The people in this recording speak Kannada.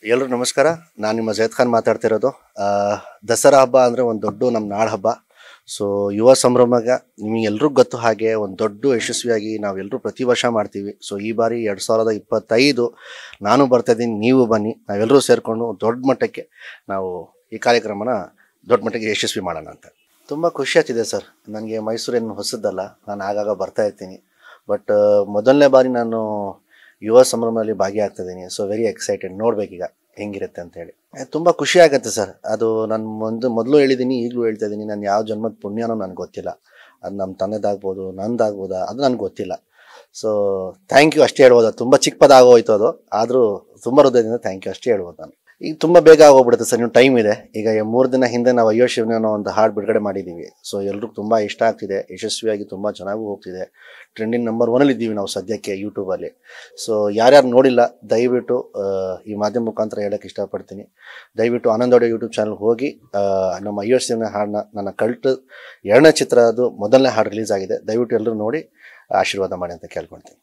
ಎಲ್ಲರೂ ನಮಸ್ಕಾರ. ನಾನು ನಿಮ್ಮ ಜೈದ್ ಖಾನ್ ಮಾತಾಡ್ತಿರೋದು. ದಸರಾ ಹಬ್ಬ ಅಂದರೆ ಒಂದು ದೊಡ್ಡ ನಮ್ಮ ನಾಡ ಹಬ್ಬ. ಸೊ ಯುವ ಸಂಭ್ರಮಗ ನಿಮಗೆಲ್ರಿಗೂ ಗೊತ್ತು ಹಾಗೆ ಒಂದು ದೊಡ್ಡ ಯಶಸ್ವಿಯಾಗಿ ನಾವೆಲ್ಲರೂ ಪ್ರತಿ ವರ್ಷ ಮಾಡ್ತೀವಿ. ಸೊ ಈ ಬಾರಿ 2025 ನಾನು ಬರ್ತಾಯಿದ್ದೀನಿ, ನೀವು ಬನ್ನಿ, ನಾವೆಲ್ಲರೂ ಸೇರಿಕೊಂಡು ದೊಡ್ಡ ಮಟ್ಟಕ್ಕೆ ನಾವು ಈ ಕಾರ್ಯಕ್ರಮನ ದೊಡ್ಡ ಮಟ್ಟಿಗೆ ಯಶಸ್ವಿ ಮಾಡೋಣ ಅಂತ. ತುಂಬ ಖುಷಿ ಆಗ್ತಿದೆ ಸರ್. ನನಗೆ ಮೈಸೂರೇನು ಹೊಸದಲ್ಲ, ನಾನು ಆಗಾಗ ಬರ್ತಾ ಇರ್ತೀನಿ. ಬಟ್ ಮೊದಲನೇ ಬಾರಿ ನಾನು ಯುವ ಸಂಭ್ರಮದಲ್ಲಿ ಭಾಗಿಯಾಗ್ತಿದ್ದೀನಿ. ಸೊ ವೆರಿ ಎಕ್ಸೈಟೆಡ್, ನೋಡ್ಬೇಕೀಗ ಹೆಂಗಿರುತ್ತೆ ಅಂತೇಳಿ. ತುಂಬ ಖುಷಿ ಆಗುತ್ತೆ ಸರ್. ಅದು ನಾನು ಮೊದಲು ಹೇಳಿದ್ದೀನಿ, ಈಗಲೂ ಹೇಳ್ತಾ ಇದ್ದೀನಿ, ನಾನು ಯಾವ ಜನ್ಮದ ಪುಣ್ಯನೋ ನನಗೆ ಗೊತ್ತಿಲ್ಲ. ಅದು ನಮ್ಮ ತಂದೆದಾಗ್ಬೋದು, ನಂದಾಗ್ಬೋದಾ, ಅದು ನನಗೆ ಗೊತ್ತಿಲ್ಲ. ಸೊ ಥ್ಯಾಂಕ್ ಯು ಅಷ್ಟೇ ಹೇಳ್ಬೋದು. ತುಂಬ ಚಿಕ್ಕ ಪದ ಆಗೋಯ್ತು ಅದು, ಆದರೂ ತುಂಬ ಹೃದಯದಿಂದ ಥ್ಯಾಂಕ್ ಯು ಅಷ್ಟೇ ಹೇಳ್ಬೋದು ನಾನು. ಈಗ ತುಂಬ ಬೇಗ ಆಗೋಗ್ಬಿಡುತ್ತೆ ಸರ್, ನೀವು ಟೈಮ್ ಇದೆ. ಈಗ 3 ದಿನ ಹಿಂದೆ ನಾವು ಅಯ್ಯೋ ಶಿವನೇ ಅನ್ನೋ ಒಂದು ಹಾಡು ಬಿಡುಗಡೆ ಮಾಡಿದ್ದೀವಿ. ಸೊ ಎಲ್ರಿಗೂ ತುಂಬ ಇಷ್ಟ ಆಗ್ತಿದೆ, ಯಶಸ್ವಿಯಾಗಿ ತುಂಬ ಚೆನ್ನಾಗೂ ಹೋಗ್ತಿದೆ. ಟ್ರೆಂಡಿಂಗ್ ನಂಬರ್ 1 ಇದ್ದೀವಿ ನಾವು ಸದ್ಯಕ್ಕೆ ಯೂಟ್ಯೂಬಲ್ಲಿ. ಸೊ ಯಾರ್ಯಾರು ನೋಡಿಲ್ಲ, ದಯವಿಟ್ಟು ಈ ಮಾಧ್ಯಮ ಮುಖಾಂತರ ಹೇಳೋಕ್ಕೆ ಇಷ್ಟಪಡ್ತೀನಿ, ದಯವಿಟ್ಟು ಆನಂದ್ ಆಡಿಯೋ ಯೂಟ್ಯೂಬ್ ಚಾನಲ್ ಹೋಗಿ ನಮ್ಮ ಅಯ್ಯೋ ಶಿವನೇ ಹಾಡನ್ನ, ನನ್ನ ಕಲ್ಟ್ 2ನೇ ಚಿತ್ರ, ಅದು ಮೊದಲನೇ ಹಾಡು ರಿಲೀಸ್ ಆಗಿದೆ, ದಯವಿಟ್ಟು ಎಲ್ಲರೂ ನೋಡಿ ಆಶೀರ್ವಾದ ಮಾಡಿ ಅಂತ ಕೇಳ್ಕೊಳ್ತೀನಿ.